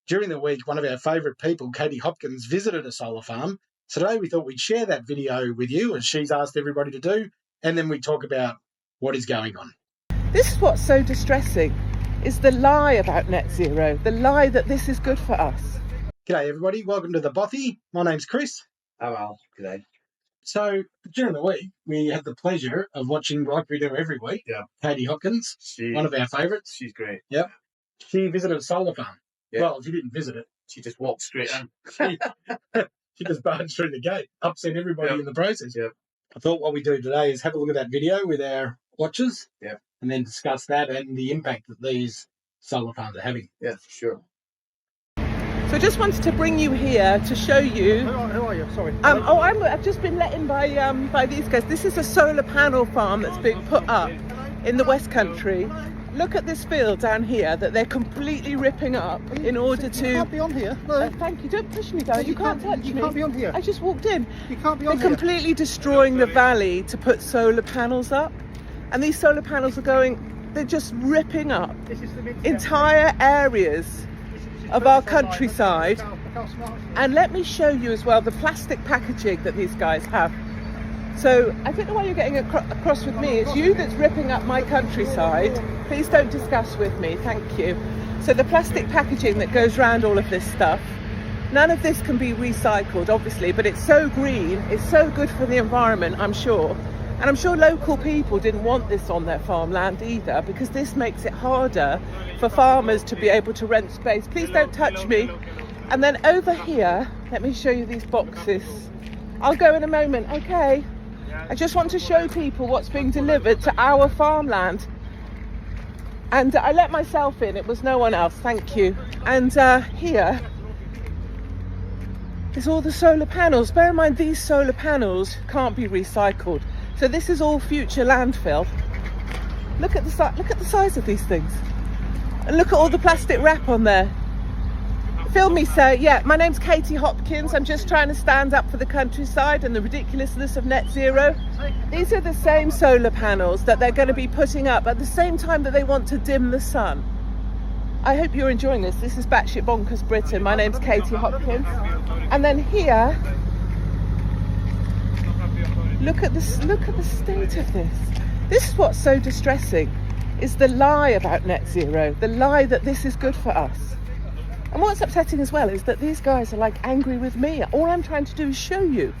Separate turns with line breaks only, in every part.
During the week, one of our favourite people, Katie Hopkins, visited a solar farm. So today we thought we'd share that video with you, as she's asked everybody to do, and then we talk about what is going on.
This is what's so distressing, is the lie about net zero, the lie that this is good for us.
G'day everybody, welcome to The Bothy. My name's Chris.
Oh well, g'day.
So during the week, we had the pleasure of watching, like we do every week, Katie Hopkins, one of our favourites.
She's great.
Yep. She visited a solar farm.
Yeah.
Well, she didn't visit it.
She just walked straight in.
She just barged through the gate, upset everybody in the process.
Yep.
I thought what we do today is have a look at that video with our watchers, and then discuss that and the impact that these solar farms are having.
Yeah, for sure.
So I just wanted to bring you here to show you.
Who are you? Sorry.
I've just been let in by these guys. This is a solar panel farm that's being put up in the West Country. Look at this field down here that they're completely ripping up in order to.
You can't be on here. No.
Thank you. Don't push me down. You can't touch me.
You can't be on here.
I just walked in.
You can't be on
They're
here.
completely destroying the valley to put solar panels up, and these solar panels are going. They're just ripping up entire areas of our countryside. And let me show you as well the plastic packaging that these guys have. So I don't know why you're getting across with me. It's you that's ripping up my countryside. Please don't discuss with me, thank you. So the plastic packaging that goes around all of this stuff, none of this can be recycled obviously, but it's so green, it's so good for the environment, I'm sure. And I'm sure local people didn't want this on their farmland either, because this makes it harder for farmers to be able to rent space. Please don't touch me. And then over here, let me show you these boxes. I'll go in a moment, okay? I just want to show people what's being delivered to our farmland. And I let myself in, it was no one else, thank you. And here is all the solar panels. Bear in mind, these solar panels can't be recycled. So this is all future landfill. Look at the size of these things. And look at all the plastic wrap on there. Film me, sir. Yeah, my name's Katie Hopkins. I'm just trying to stand up for the countryside and the ridiculousness of net zero. These are the same solar panels that they're going to be putting up at the same time that they want to dim the sun. I hope you're enjoying this. This is Batshit Bonkers Britain. My name's Katie Hopkins. And then here, look at the state of this. This is what's so distressing, is the lie about net zero, the lie that this is good for us. And what's upsetting as well is that these guys are like angry with me. All I'm trying to do is show you.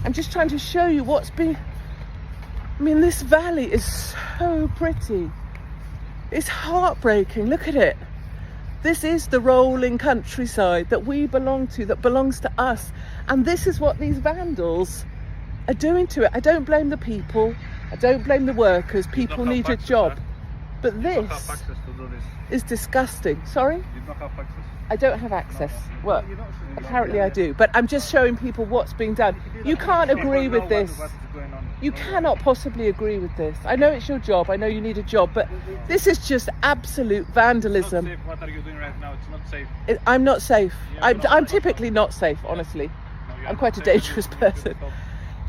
I'm just trying to show you what's been. I mean, this valley is so pretty. It's heartbreaking. Look at it. This is the rolling countryside that we belong to, that belongs to us. And this is what these vandals are doing to it. I don't blame the people. I don't blame the workers. People need a job. But this is disgusting. Sorry? I don't have access. Well, apparently I do. But I'm just showing people what's being done. You can't agree with this. You cannot possibly agree with this. I know it's your job. I know you need a job. But this is just absolute vandalism.
What are you doing right now? It's not safe.
I'm not safe. I'm typically not safe, honestly. I'm quite a dangerous person.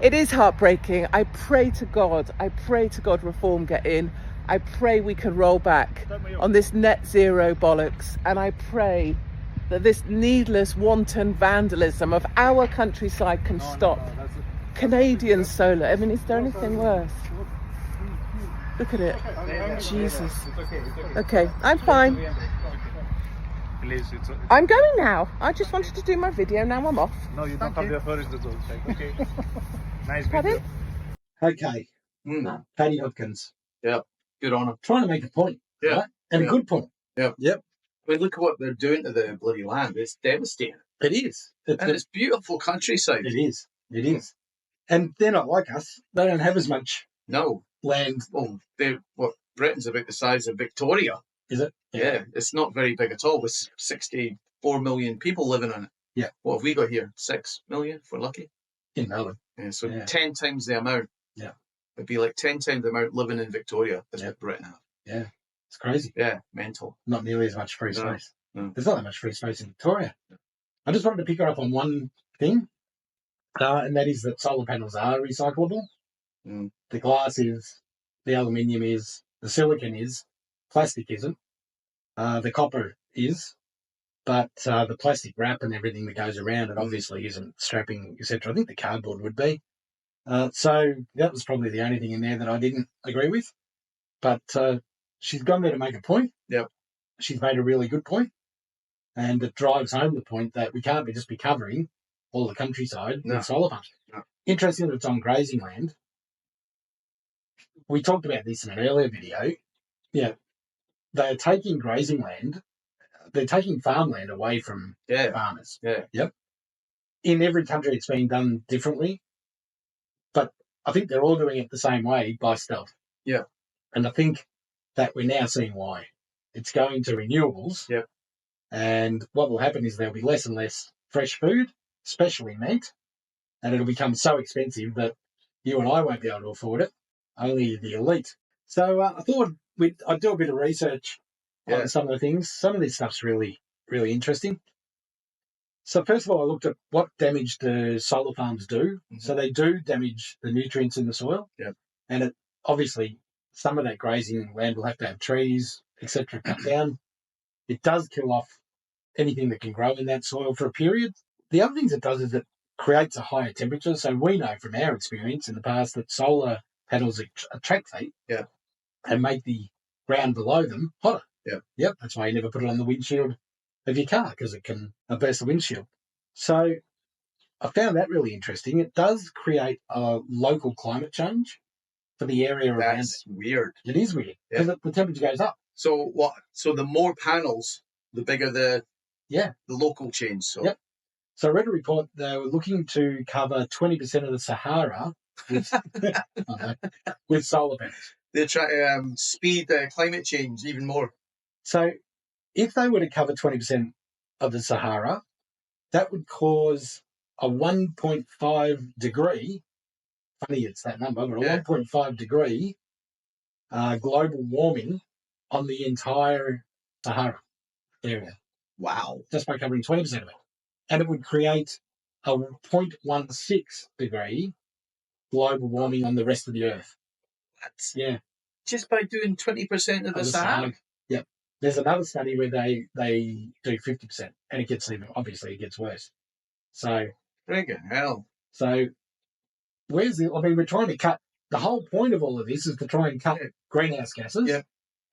It is heartbreaking. I pray to God reform get in. I pray we can roll back on this net zero bollocks, and I pray that this needless wanton vandalism of our countryside can stop. Canadian solar, I mean, is there anything worse? Look at it. Jesus. Okay, I'm fine. I'm going now. I just wanted to do my video, now I'm off.
No, you don't have the authority to do it. Okay. Nice
Pardon?
video.
Okay. Katie Hopkins.
Yeah, good on them.
Trying to make a point.
Yeah.
Right? And a good point.
Yep.
Yep.
I mean, look at what they're doing to the bloody land. It's devastating.
It is.
And it's beautiful countryside.
It is. It is. And they're not like us. They don't have as much
No.
land.
Well, Britain's about the size of Victoria.
Is it?
Yeah, it's not very big at all. With 64 million people living in it.
Yeah.
What have we got here? 6 million, if we're lucky.
In Melbourne.
Yeah, so
Yeah.
10 times the amount.
Yeah.
It'd be like 10 times the amount living in Victoria as what Britain have.
Yeah. It's crazy.
Yeah, mental.
Not nearly as much free
No.
space.
No.
There's not that much free space in Victoria. I just wanted to pick her up on one thing, and that is that solar panels are recyclable.
Mm.
The glass is, the aluminium is, the silicon is, plastic isn't, the copper is, But the plastic wrap and everything that goes around it obviously isn't strapping, etc. I think the cardboard would be. So that was probably the only thing in there that I didn't agree with. But she's gone there to make a point.
Yep.
She's made a really good point, and it drives home the point that we can't just be covering all the countryside with solar farms.
No.
Interesting that it's on grazing land. We talked about this in an earlier video. Yeah, they're taking grazing land, they're taking farmland away from farmers.
Yeah.
Yep. In every country, it's being done differently, but I think they're all doing it the same way by stealth.
Yeah.
And I think that we're now seeing why. It's going to renewables.
Yep.
And what will happen is there'll be less and less fresh food, especially meat, and it'll become so expensive that you and I won't be able to afford it, only the elite. So I thought I'd do a bit of research on some of the things. Some of this stuff's really, really interesting. So first of all, I looked at what damage do solar farms do. Mm-hmm. So they do damage the nutrients in the soil.
Yep.
And obviously some of that grazing land will have to have trees, etc., cut down. It does kill off anything that can grow in that soil for a period. The other things it does is it creates a higher temperature. So we know from our experience in the past that solar panels attract heat and make the ground below them hotter. Yep. That's why you never put it on the windshield of your car, because it can burst the windshield. So I found that really interesting. It does create a local climate change for the area around it.
That's weird.
It is weird because the temperature goes up.
So what? So the more panels, the bigger the local change. So.
Yep. So I read a report they were looking to cover 20% of the Sahara with, with solar panels.
They're trying to speed climate change even more.
So if they were to cover 20% of the Sahara, that would cause a 1.5 degree, funny it's that number, but a 1.5 degree global warming on the entire Sahara area.
Wow.
Just by covering 20% of it. And it would create a 0.16 degree global warming on the rest of the Earth.
That's just by doing 20% of the Sahara?
Yep. There's another study where they do 50%, and it gets it gets worse. So,
friggin' hell.
So, we're trying to cut, the whole point of all of this is to try and cut greenhouse gases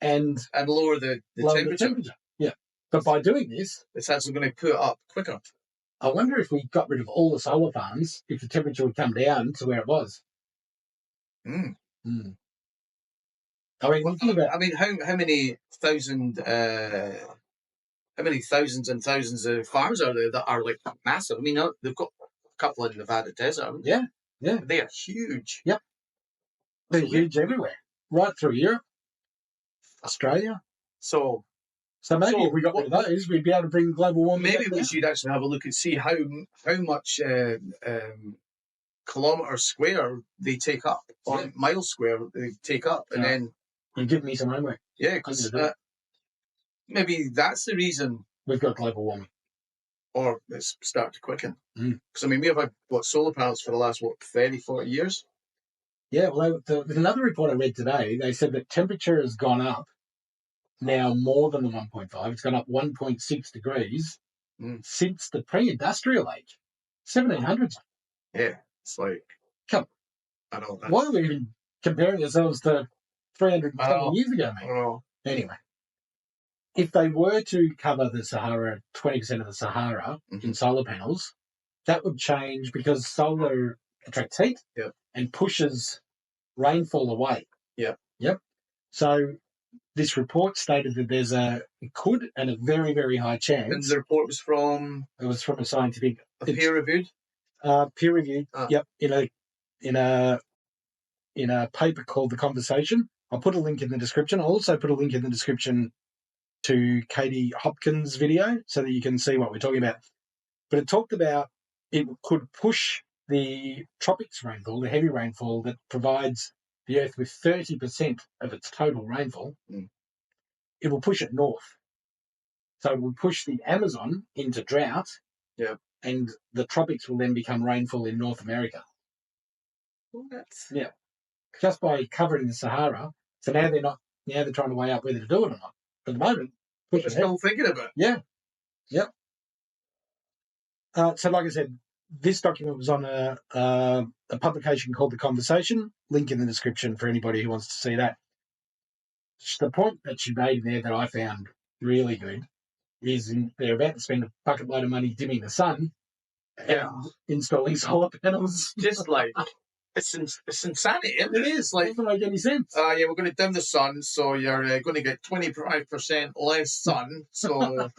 and
lower the temperature.
Yeah. But by doing this,
it's actually going to put it up quicker.
I wonder if we got rid of all the solar farms, if the temperature would come down to where it was.
Mm.
Mm.
How many thousands and thousands of farms are there that are like massive? I mean, they've got a couple in Nevada desert, haven't they?
Yeah.
They are huge.
Yep. They're huge everywhere, right through Europe, Australia. So maybe if we got rid of those, we'd be able to bring global warming.
Maybe we should actually have a look and see how much kilometre square they take up, or mile square they take up, and then
give me some homework.
Yeah, because maybe that's the reason
we've got global warming,
or it's started to quicken. Because I mean, we have had solar panels for the last 30, 40 years.
Yeah, well, there's another report I read today. They said that temperature has gone up now more than the 1.5. It's gone up 1.6 degrees since the pre-industrial age, 1700s.
Yeah, it's like,
come.
I know that.
Why are we even comparing ourselves to 320 years ago, mate? Anyway, if they were to cover the Sahara, 20% of the Sahara in solar panels, that would change because solar attracts heat and pushes rainfall away. Yep. So this report stated that there's a very, very high chance.
And the report was from?
It was from a scientific.
Peer-reviewed?
Peer-reviewed, yep, in a paper called The Conversation. I'll put a link in the description. I'll also put a link in the description to Katie Hopkins' video so that you can see what we're talking about. But it talked about it could push the tropics rainfall, the heavy rainfall that provides the Earth with 30% of its total rainfall. It will push it north. So it will push the Amazon into drought.
Yeah.
And the tropics will then become rainfall in North America. Yeah. Just by covering the Sahara. So now they're trying to weigh up whether to do it or not. At the moment,
they're still thinking about it.
Yeah. Yep. So, like I said, this document was on a publication called The Conversation. Link in the description for anybody who wants to see that. The point that she made there that I found really good is they're about to spend a bucket load of money dimming the sun and installing solar panels.
Just like, it's insanity, isn't it?
It is. Like, it doesn't make any sense.
Yeah, we're going to dim the sun, so you're going to get 25% less sun. So we're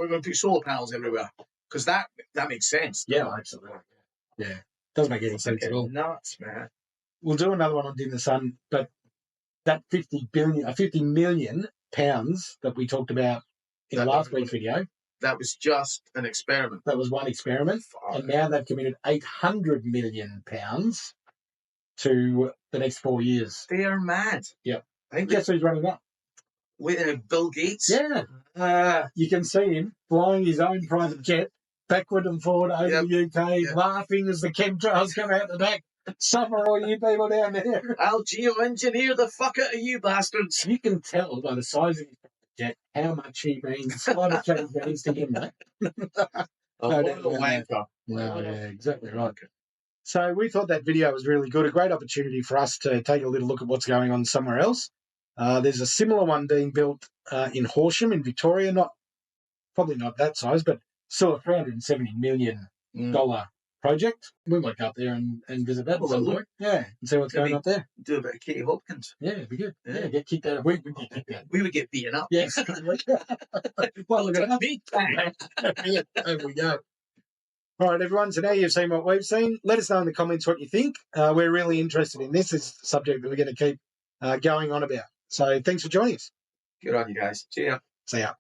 going to put solar panels everywhere. Because that makes sense.
Yeah, absolutely. Yeah. Doesn't make any sense at all.
Nuts, man.
We'll do another one on dim the sun, but that 50 million pounds that we talked about in the last week's video.
That was just an experiment.
That was one experiment. And now they've committed £800 million to the next 4 years.
They are mad.
Yep.
I think
guess who's running that?
Bill Gates.
Yeah. You can see him flying his own private jet backward and forward over the UK, laughing as the chemtrails come out the back. Suffer all you people down there.
I'll geoengineer the fuck out of you bastards.
You can tell by the size of his jet how much he means, climate change means to him, mate.
Wanker.
No, yeah, exactly right. So we thought that video was really good, a great opportunity for us to take a little look at what's going on somewhere else. There's a similar one being built in Horsham in Victoria, probably not that size, but still a $370 million project. We might go up there and visit that. Yeah, and see what's going on up there.
Do a bit of Katie Hopkins.
Yeah, it'd be good. Yeah, get kicked out. We would get kicked out.
We would get beaten up.
Yes. Well, look at that. There we go. All right, everyone. So now you've seen what we've seen. Let us know in the comments what you think. We're really interested in this. It's a subject that we're going to keep going on about. So thanks for joining us.
Good on you guys. See ya.
See ya.